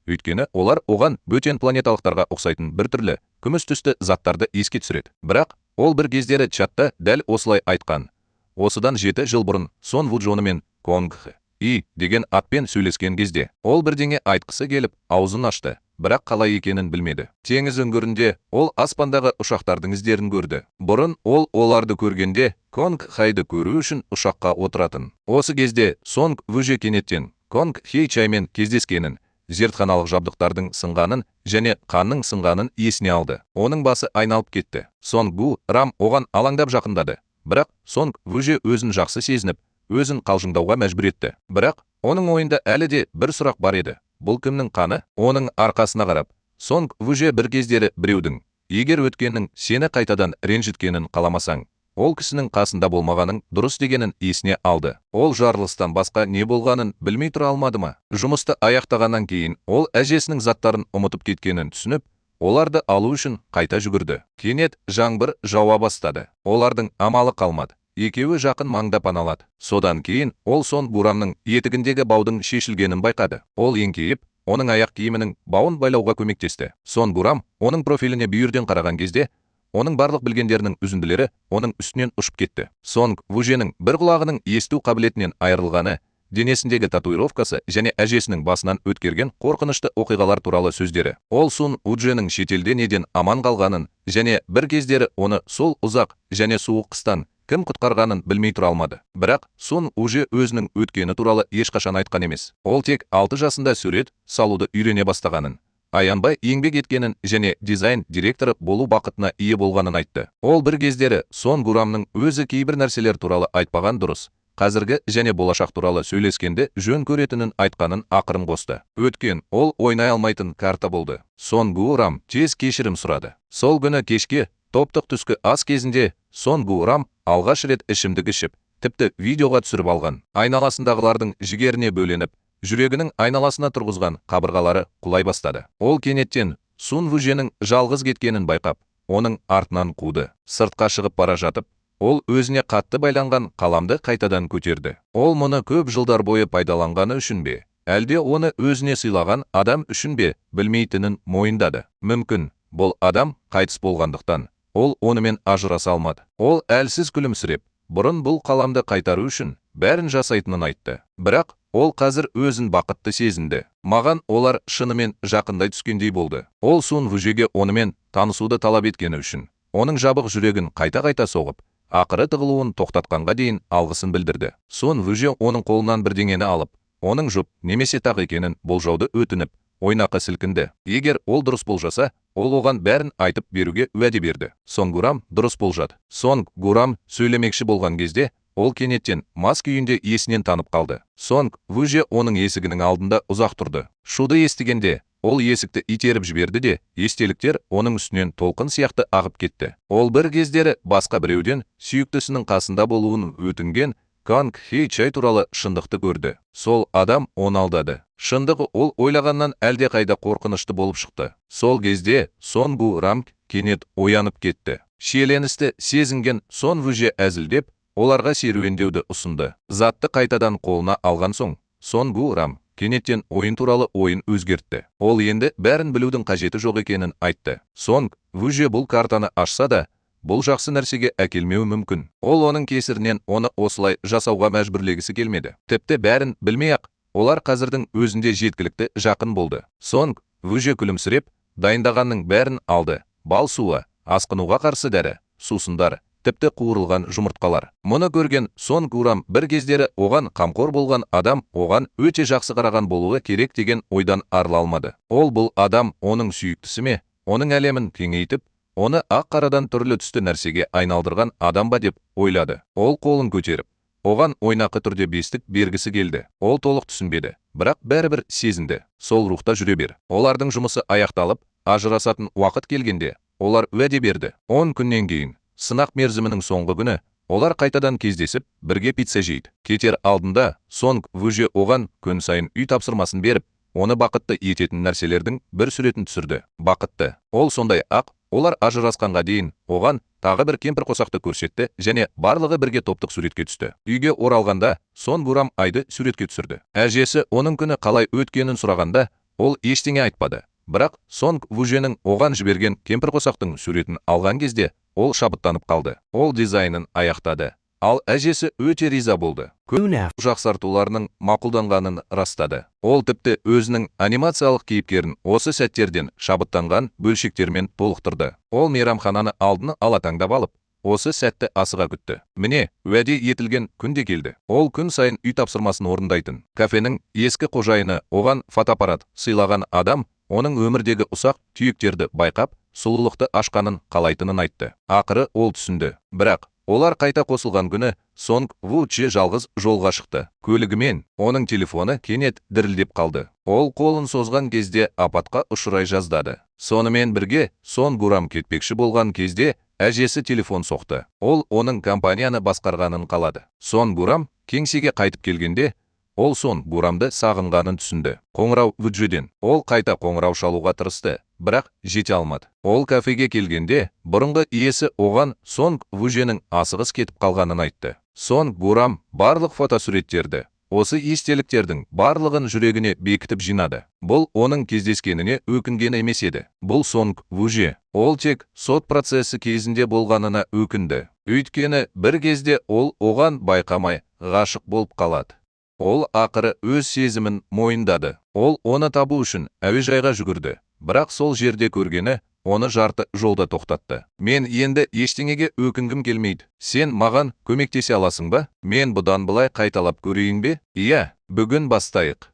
Өйткені олар оған бөтен планеталықтарға ұқсайтын бір түрлі күміс түсті заттарды еске түсіреді. Бірақ ол бір кездері чатта дәл осылай айтқан. Осыдан 7 жыл бұрын Сонг Ву Джонымен Конг И деген атпен сөйлескен кезде ол бірдеңе айтқысы келіп аузын ашты, бірақ қалай екенін білмеді. Теңіз үңгірінде ол аспандағы ұшақтардың іздерін көрді. Бұрын ол оларды көргенде Конг Хайды көру үшін ұшаққа отыратын. Осы кезде Сонг Ву Дже кенеттен Конг Хей Чаймен кездескенін, зертханалық жабдықтардың сынғанын және қанның сынғанын есіне алды. Оның басы айналып кетті. Сонг Гурам оған алаңдап жақындады. Бірақ Сонг Ву Дже өзін жақсы сезініп, өзін қалжыңдауға мәжбүр етті. Бірақ оның ойында әлі де бір сұрақ бар еді. Бұл кімнің қаны? Оның арқасына қарап, Сонг Ву Дже бір кездері біреудің, егер өткеннің сені қайтадан ренжіткенін қаламасаң, ол кісінің қасында болмағаның дұрыс дегенін есіне алды. Ол жарылыстан басқа не болғанын білмей тұра алмады ма? Жұмысты аяқтағаннан кейін ол әжесінің заттарын ұмытып кеткенін түсініп, оларды алу үшін қайта жүгірді. Кенет жаңбыр жауа бастады. Олардың амалы қалмады. Екеуі жақын маңда паналады. Содан кейін ол Сонг Гурамның етігіндегі баудың шешілгенін байқады. Ол еңкейіп, оның аяқ киімінің бауын байлауға көмектесті. Сонг Гурам оның профиліне бүйірден қараған кезде, оның барлық білгендерінің үзінділері оның үстінен ұшып кетті. Сонг Ву Дженің бір құлағының есту қабілетінен айырылғаны, денесіндегі татуировкасы және әжесінің басынан өткерген қорқынышты оқиғалар туралы сөздері. Ол Сонг Ву Дженің шетелде неден аман қалғанын және бір кездері оны сол ұзақ және суық қыстан кім құтқарғанын білмей тұра алмады. Бірақ Сонг Ву Дже өзінің өткені туралы ешқашан айтқан емес. Ол тек 6 жасында сурет салуды үйрене бастағанын, аянбай еңбек еткенін және дизайн директоры болу бақытына ие болғанын айтты. Ол бір кездері Сон Гурамның өзі кейбір нәрселер туралы айтпаған дұрыс, қазіргі және болашақ туралы сөйлескенде жөн көретінін айтқанын ақырын қосты. Өткен ол ойнай алмайтын карта болды. Сон Гурам тез кешірім сұрады. Сол күні кешке топтық түскі ас кезінде Сон Гурам алғаш рет ішімдік ішіп, тіпті видеоға түсіріп алған. Айналасындағылардың жігеріне бөленіп, жүрегінің айналасына тұрғызған қабырғалары құлай бастады. Ол кенеттен Сун Вуженің жалғыз кеткенін байқап, оның артынан қуды. Сыртқа шығып бара жатып, ол өзіне қатты байланған қаламды қайтадан көтерді. Ол мұны көп жылдар бойы пайдаланғаны үшін бе, әлде оны өзіне сыйлаған адам үшін бе білмейтінін мойындады. Мүмкін, бұл адам қайтыс болғандықтан, ол онымен ажыраса алмады. Ол әлсіз күлімсіреп, бұрын бұл қаламды қайтару үшін бәрін жасайтынын айтты. Бірақ ол қазір өзін бақытты сезінді. Маған олар шынымен жақындай түскендей болды. Ол Сун Вужеге онымен танысуды талап еткені үшін, оның жабық жүрегін қайта-қайта соғып, ақыры тығылуын тоқтатқанға дейін алғысын білдірді. Сон Вуже оның қолынан бірдеңені алып, оның жұп немесе тақ екенін болжауды өтініп, ойнақы сілкінді. Егер ол дұрыс болжаса, ол оған бәрін айтып беруге уәде берді. Сон Гурам дұрыс болжады. Сон Гурам сөйлемекші болған кезде, ол кенеттен мас күйінде есінен танып қалды. Сон Вуже оның есігінің алдында ұзақ тұрды. Шуды естігенде, ол есікті итеріп жіберді де, естеліктер оның үстінен толқын сияқты ағып кетті. Ол бір кездері басқа біреуден сүйіктісінің қасында болуын өтінген Конг Хей Чай туралы шындықты көрді. Сол адам оны алдады. Шындығы ол ойлағаннан әлде қайда қорқынышты болып шықты. Сол кезде Сон Гурам кенет оянып кетті. Шиеленісті сезінген Сон Вуже әзілдеп, оларға серуендеуді ұсынды. Затты қайтадан қолына алған соң, Сон Гурам кенеттен ойын туралы ойын өзгертті. Ол енді бәрін білудің қажеті жоқ екенін айтты. Сон Вуже бұл картаны ашса да, бұл жақсы нәрсеге әкелмеуі мүмкін. Ол оның кесірінен оны осылай жасауға мәжбүрлегісі келмеді. Тіпті бәрін білмей-ақ, олар қазірдің өзінде жеткілікті жақын болды. Сон Вуже күлімсіреп, дайындағанның бәрін алды. Бал суы, асқынуға қарсы дәрі, сусындар, тіпті қуырылған жұмыртқалар. Мұны көрген Сон Гурам бір кездері оған қамқор болған адам оған өте жақсы қараған болуы керек деген ойдан арыла алмады. Ол бұл адам оның сүйіктісі ме, оның әлемін кеңейтіп, оны ақ-қарадан түрлі түсті нәрсеге айналдырған адам ба деп ойлады. Ол қолын көтеріп, оған ойнақы түрде бестік бергісі келді. Ол толық түсінбеді, бірақ бәрібір сезінді. Сол рухта жүре бер. Олардың жұмысы аяқталып, ажырасатын уақыт келгенде, олар уәде берді. 10 күннен кейін, сынақ мерзімінің соңғы күні, олар қайтадан кездесіп, бірге пицца жейді. Кетер алдында, Сон Вуже оған күн сайын үй тапсырмасын беріп, оны бақытты ететін нәрселердің бір суретін түсірді. Бақытты. Ол сондай ақ, олар ажырасқанға дейін оған тағы бір кемпір қосақты көрсетті және барлығы бірге топтық суретке түсті. Үйге оралғанда Сон Гурам айды суретке түсірді. Әжесі оның күні қалай өткенін сұрағанда, ол ештеңе айтпады. Бірақ Сон Вуженің оған жіберген кемпір қосақтың суретін алған кезде, ол шабыттанып қалды. Ол дизайнын аяқтады. Ал әжесі өте риза болды. Көп жақсартуларының мақұлданғанын растады. Ол тіпті өзінің анимациялық кейіпкерін осы сәттерден шабыттанған бөлшектермен толықтырды. Ол мейрамхананы алдын ала таңдап алып, осы сәтті асыға күтті. Міне, уәде етілген күнде келді. Ол күн сайын үй тапсырмасын орындайтын. Кафенің ескі қожайыны оған фотоаппарат сыйлаған адам, оның өмірдегі ұсақ түйектерді байқап, сұлулықты ашқанын қалайтынын айтты. Ақыры ол түсінді. Бірақ олар қайта қосылған күні Сонг Вуче жалғыз жолға шықты. Көлігімен оның телефоны кенет дірілдеп қалды. Ол қолын созған кезде апатқа ұшырай жаздады. Сонымен бірге Сон Гурам кетпекші болған кезде әжесі телефон соқты. Ол оның компанияны басқарғанын қалады. Сон Гурам кеңсеге қайтып келгенде, ол Сон Гурамды сағынғанын түсінді. Қоңырау Вуджеден. Ол қайта қоңырау шалуға тырысты, бірақ жете алмады. Ол кафеге келгенде, бұрынғы иесі оған Сонг Вуженің асығыс кетіп қалғанын айтты. Сон Гурам барлық фотосуреттерді, осы естеліктердің барлығын жүрегіне бекітіп жинады. Бұл оның кездескеніне өкінгені емес еді. Бұл Сонг Вуже. Ол тек сот процесі кезінде болғанына өкінді. Өйткені бір кезде ол оған байқамай ғашық болып қалады. Ол ақыры өз сезімін мойындады. Ол оны табу үшін әуежайға жүгірді. Бірақ сол жерде көргені оны жарты жолда тоқтатты. Мен енді ештеңеге өкінгім келмейді. Сен маған көмектесе аласың ба? Мен бұдан былай қайталап көрейін бе? Иә, бүгін бастайық.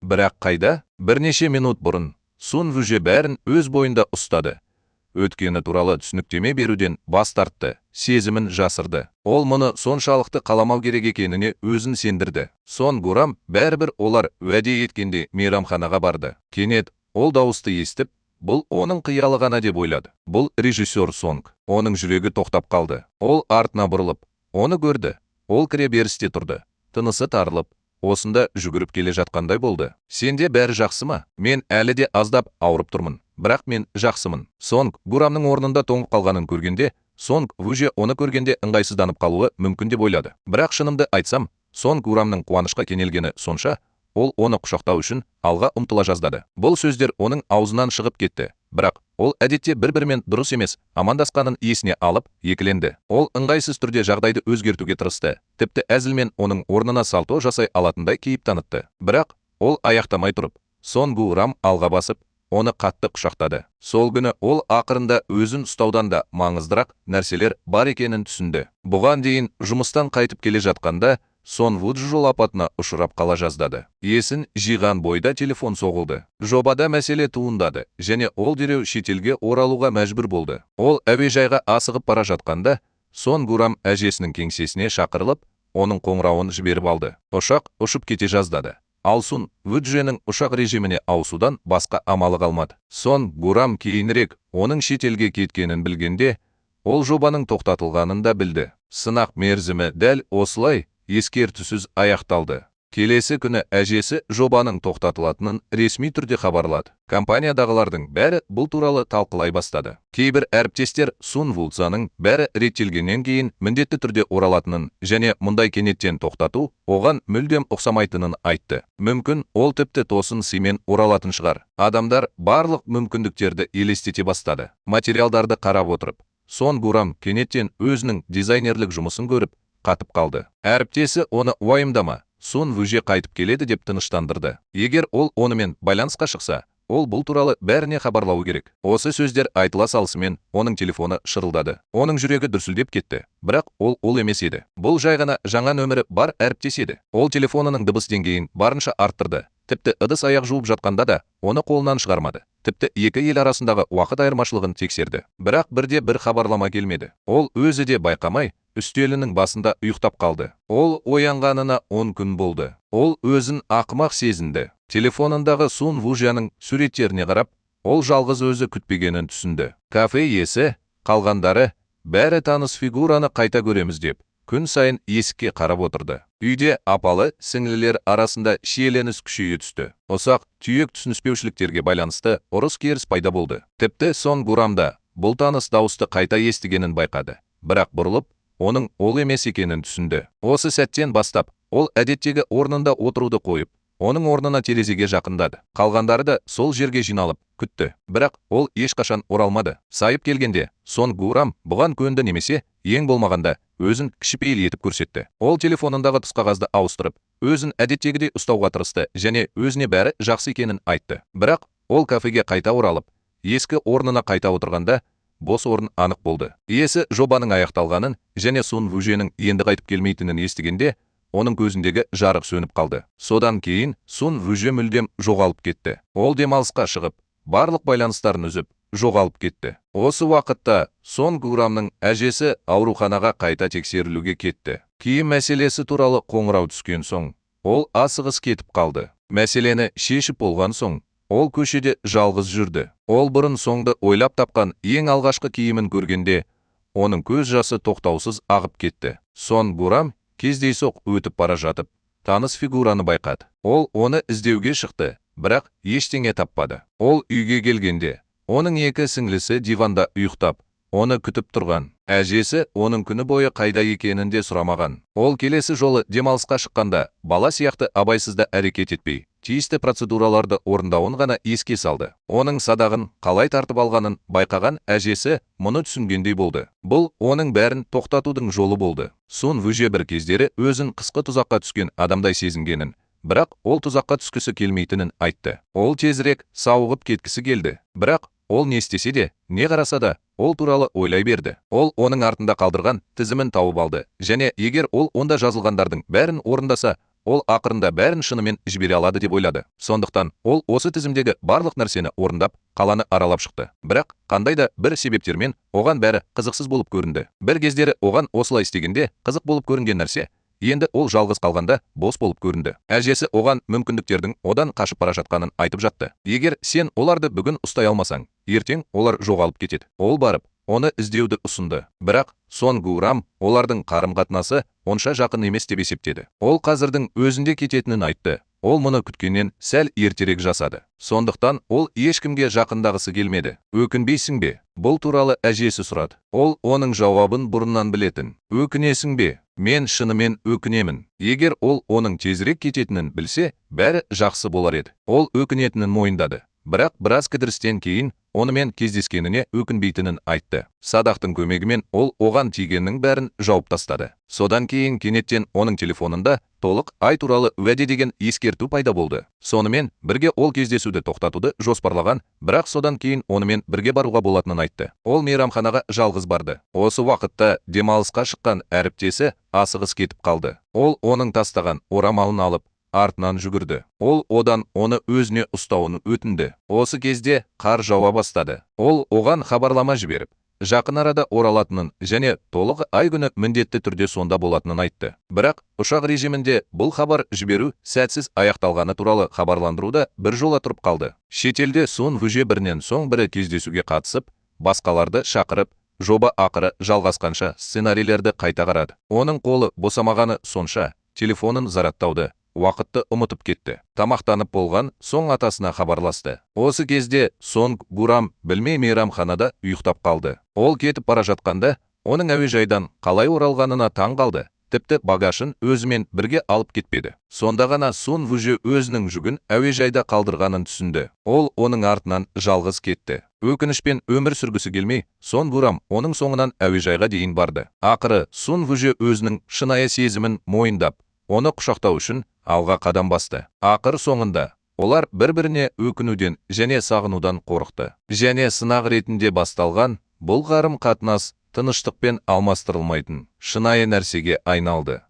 Бірақ қайда? Бірнеше минут бұрын Сун Вүже бәрін өз бойында ұстады. Өткені туралы түсініктеме беруден бас тартты, сезімін жасырды. Ол мұны соншалықты қаламау керек екеніне өзін сендірді. Сон Гурам бәрібір олар уәде еткенде мейрамханаға барды. Кенет ол дауысты естіп, бұл оның қиялы ғана деп ойлады. Бұл режиссер Сонг. Оның жүрегі тоқтап қалды. Ол артына бұрылып, оны көрді. Ол кіре берісте тұрды. Тынысы тарылып, осында жүгіріп келе жатқандай болды. Сенде бәрі жақсы ма? Мен әлі де аздап ауырып тұрмын. Бірақ мен жақсымын. Сонг Гурамның орнында тоңып қалғанын көргенде, Сонг Вүже оны көргенде ыңғайсызданып қалуы мүмкін деп ойлады. Бірақ шынымды айтсам, Сонг Гурамның қуанышқа кенелгені сонша, ол оны құшақтау үшін алға ұмтыла жаздады. Бұл сөздер оның аузынан шығып кетті. Бірақ ол әдетте бір-бірімен дұрыс емес амандасқанын есіне алып, екіленді. Ол ыңғайсыз түрде жағдайды өзгертуге тырысты. Тіпті әзілмен оның орнына салто жасай алатындай кейіп танытты. Бірақ ол аяқтамай тұрып, Сонг Гурам алға басып, оны қатты құшақтады. Сол күні ол ақырында өзін ұстаудан да маңыздырақ нәрселер бар екенін түсінді. Бұған дейін жұмыстан қайтып келе жатқанда, Сон Вүдж жол апатына ұшырап қала жаздады. Есін жиған бойда телефон соғылды. Жобада мәселе туындады, және ол дереу шетелге оралуға мәжбүр болды. Ол әуежайға асығып бара жатқанда, Сон Гурам әжесінің кеңсесіне шақырылып, оның қоңырауын жіберіп алды. Ұшақ ұшып кете жаздады. Ал Сун Вүдженің ұшақ режиміне ауысудан басқа амалы қалмады. Сон Гурам кейінірек оның шетелге кеткенін білгенде, ол жобаның тоқтатылғанын да білді. Сынақ мерзімі дәл осылай ескертусіз аяқталды. Келесі күні әжесі жобаның тоқтатылатынын ресми түрде хабарлады. Компаниядағылардың бәрі бұл туралы талқылай бастады. Кейбір әріптестер Сун Вүдзаның бәрі реттелгеннен кейін міндетті түрде оралатынын және мұндай кенеттен тоқтату оған мүлдем ұқсамайтынын айтты. Мүмкін ол тіпті тосын сыймен оралатын шығар. Адамдар барлық мүмкіндіктерді елестете бастады. Материалдарды қарап отырып, Сон Гурам кенеттен өзінің дизайнерлік жұмысын көріп, қатып қалды. Әріптесі оны уайымдама, Сун Вүже қайтып келеді деп тыныштандырды. Егер ол онымен байланысқа шықса, ол бұл туралы бәріне хабарлауы керек. Осы сөздер айтыла салысымен оның телефоны шырылдады. Оның жүрегі дүрсілдеп кетті. Бірақ ол емес еді. Бұл жай ғана жаңа нөмірі бар әріптес еді. Ол телефонының дыбыс деңгейін барынша арттырды. Тіпті ыдыс аяқ жуып жатқанда да оны қолынан шығармады. Тіпті екі ел арасындағы уақыт айырмашылығын тексерді. Бірақ бірде бір хабарлама келмеді. Ол өзі де байқамай, үстелінің басында ұйықтап қалды. Ол оянғанына 10 күн болды. Ол өзін ақымақ сезінді. Телефонындағы Сун Вүженің суреттеріне қарап, ол жалғыз өзі күтпегенін түсінді. Кафе иесі, қалғандары, бәрі таныс фигураны қайта көреміз деп, күн сайын есікке қарап отырды. Үйде апалы сіңлілер арасында шиеленіс күшейе түсті. Ұсақ түйек түсініспеушіліктерге байланысты ұрыс-керіс пайда болды. Тіпті Сон Гурамда бұл таныс дауысты қайта естігенін байқады. Бірақ бұрылып, оның ол емес екенін түсінді. Осы сәттен бастап, ол әдеттегі орнында отыруды қойып, оның орнына терезеге жақындады. Қалғандары да сол жерге жиналып күтті. Бірақ ол ешқашан оралмады. Сайып келгенде, Сон Гурам бұған көнді немесе, ең болмағанда, өзін кішіпейіл етіп көрсетті. Ол телефонындағы тұсқағазды ауыстырып, өзін әдеттегідей ұстауға тырысты және өзіне бәрі жақсы екенін айтты. Бірақ ол кафеге қайта оралып, ескі орнына қайта отырғанда, бос орын анық болды. Иесі жобаның аяқталғанын және Сун Вүженің енді қайтып келмейтінін естігенде, оның көзіндегі жарық сөніп қалды. Содан кейін Сун Вүже мүлдем жоғалып кетті. Ол демалысқа шығып, барлық байланыстарын үзіп, жоғалып кетті. Осы уақытта Сон Гурамның әжесі ауруханаға қайта тексерілуге кетті. Киім мәселесі туралы қоңырау түскен соң, ол асығыс кетіп қалды. Мәселені шешіп болған соң, ол көшеде жалғыз жүрді. Ол бұрын соңды ойлап тапқан ең алғашқы киімін көргенде, оның көз жасы тоқтаусыз ағып кетті. Сон Гурам кездейсоқ өтіп бара жатып, таныс фигураны байқады. Ол оны іздеуге шықты, бірақ ештеңе таппады. Ол үйге келгенде, оның екі сіңлісі диванда ұйықтап, оны күтіп тұрған. Әжесі оның күні бойы қайда екенін де сұрамаған. Ол келесі жолы демалысқа шыққанда, бала сияқты абайсызда әрекет етпей, тиісті процедураларды орындауын ғана еске салды. Оның садағын қалай тартып алғанын байқаған әжесі мұны түсінгендей болды. Бұл оның бәрін тоқтатудың жолы болды. Сун Вүже бір кездері өзін қысқы тұзаққа түскен адамдай сезінгенін, бірақ ол тұзаққа түскісі келмейтінін айтты. Ол тезірек сауығып кеткісі келді. Бірақ ол не істесе де, не қараса да, ол туралы ойлай берді. Ол оның артында қалдырған тізімін тауып алды, және егер ол онда жазылғандардың бәрін орындаса, ол ақырында бәрін шынымен жібере алады деп ойлады. Сондықтан ол осы тізімдегі барлық нәрсені орындап, қаланы аралап шықты. Бірақ қандай да бір себептермен оған бәрі қызықсыз болып көрінді. Бір кездері оған осылай істегенде қызық болып көрінген нәрсе енді ол жалғыз қалғанда бос болып көрінді. Әжесі оған мүмкіндіктердің одан қашып бара жатқанын айтып жатты. Егер сен оларды бүгін ұстай алмасаң, ертең олар жоғалып кетеді. Ол барып оны іздеуді ұсынды. Бірақ Сон Гурам олардың қарым-қатынасы онша жақын емес деп есептеді. Ол қазірдің өзінде кететінін айтты. Ол мұны күткеннен сәл ертерек жасады. Сондықтан ол ешкімге жақындағысы келмеді. Өкінбейсің бе? Бұл туралы әжесі сұрады. Ол оның жауабын бұрыннан білетін. Өкінесің бе? Мен шынымен өкінемін. Егер ол оның тезірек кететінін білсе, бәрі жақсы болар еді. Ол өкінетінін мойындады. Бірақ біраз кідірістен кейін онымен кездескеніне өкінбейтінін айтты. Садақтың көмегімен ол оған тигеннің бәрін жауып тастады. Содан кейін кенеттен оның телефонында толық ай туралы уәде деген ескерту пайда болды. Сонымен бірге ол кездесуді тоқтатуды жоспарлаған, бірақ содан кейін онымен бірге баруға болатынын айтты. Ол мейрамханаға жалғыз барды. Осы уақытта демалысқа шыққан әріптесі асығыс кетіп қалды. Ол оның тастаған орамалын алып артынан жүгірді. Ол одан оны өзіне ұстауын өтінді. Осы кезде қар жауа бастады. Ол оған хабарлама жіберіп, жақын арада оралатынын және толық ай күні міндетті түрде сонда болатынын айтты. Бірақ ұшақ режимінде бұл хабар жіберу сәтсіз аяқталғаны туралы хабарландыруда бір жола тұрып қалды. Шетелде Сун Вүже бірінен соң бірі кездесуге қатысып, басқаларды шақырып, жоба ақыры жалғасқанша сценарийлерді қайта қарады. Оның қолы босамағаны сонша телефонын зараттауды уақытты ұмытып кетті. Тамақтанып болған соң атасына хабарласты. Осы кезде Сонг Гурам білмей мейрамханада ұйықтап қалды. Ол кетіп бара жатқанда, оның әуежайдан қалай оралғанына таң қалды. Тіпті багажын өзімен бірге алып кетпеді. Сонда ғана Сун Вүже өзінің жүгін әуежайда қалдырғанын түсінді. Ол оның артынан жалғыз кетті. Өкінішпен өмір сүргісі келмей, Сон Гурам оның соңынан әуежайға дейін барды. Ақыры Сун Вүже өзінің шынайы сезімін мойындап, оны құшақтау үшін алға қадам басты. Ақыр соңында олар бір-біріне өкінуден және сағынудан қорықты. Және сынақ ретінде басталған бұл қарым-қатынас тыныштықпен алмастырылмайтын шынайы нәрсеге айналды.